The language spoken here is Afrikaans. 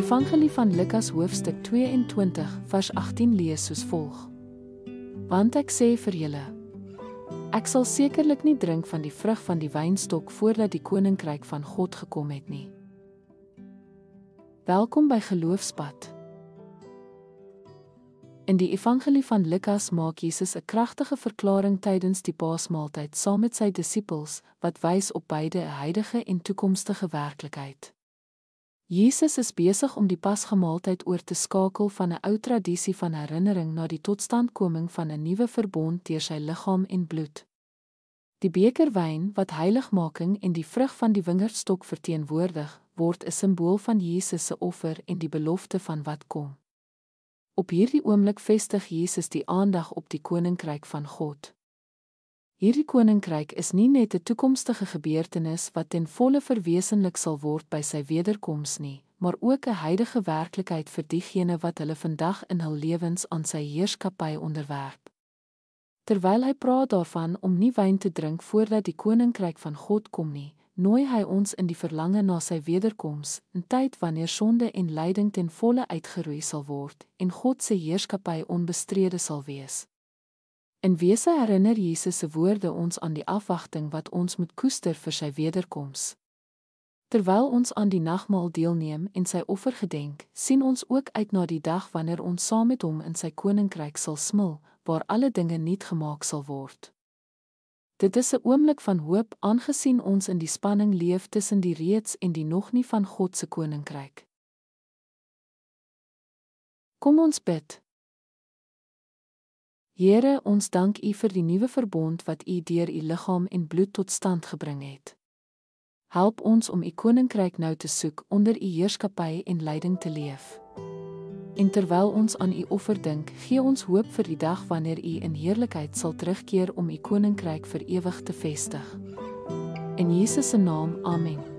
Evangelie van Lukas hoofstuk 22 vers 18 lees soos volg. Want ek sê vir julle, ek sal sekerlik nie drink van die vrug van die wynstok voordat die koninkryk van God gekom het nie. Welkom by Geloofspad. In die Evangelie van Lukas maak Jesus 'n kragtige verklaring tydens die Paasmaaltyd saam met sy disippels, wat wys op beide 'n huidige en toekomstige werklikheid. Jesus is besig om die Pasgamaaltyd oor te skakel van 'n ou tradisie van herinnering na die totstandkoming van 'n nuwe verbond deur sy liggaam en bloed. Die beker wyn wat heiligmaking en die vrug van die wingerdstok verteenwoordig, word 'n simbool van Jesus se offer en die belofte van wat kom. Op hierdie oomblik vestig Jesus die aandag op die koninkryk van God. Hierdie koninkryk is nie net 'n toekomstige gebeurtenis wat ten volle verwesenlik sal word by sy wederkoms nie, maar ook 'n huidige werklikheid vir diegene wat hulle vandag in hul lewens aan sy heerskappy onderwerp. Terwyl hy praat daarvan om nie wyn te drink voordat die koninkryk van God kom nie, nooi hy ons in die verlange na sy wederkoms, 'n tyd wanneer sonde en lyding ten volle uitgeroei sal word en God se heerskappy onbestrede sal wees. In wese herinner Jesus se woorde ons aan die afwagting wat ons moet koester vir sy wederkoms. Terwyl ons aan die nagmaal deelneem en sy offer gedenk, sien ons ook uit na die dag wanneer ons saam met hom in sy koninkryk sal smil, waar alle dinge nuut gemaak sal word. Dit is 'n oomblik van hoop aangesien ons in die spanning leef tussen die reeds en die nog nie van God se koninkryk. Kom ons bid. Here, ons dank U vir die nuwe verbond wat U deur U liggaam en bloed tot stand gebring het. Help ons om U koninkryk nou te soek onder U heerskappy en leiding te leef. En terwyl ons aan U offer dink, gee ons hoop vir die dag wanneer U in heerlikheid sal terugkeer om U koninkryk vir ewig te vestig. In Jesus se naam, amen.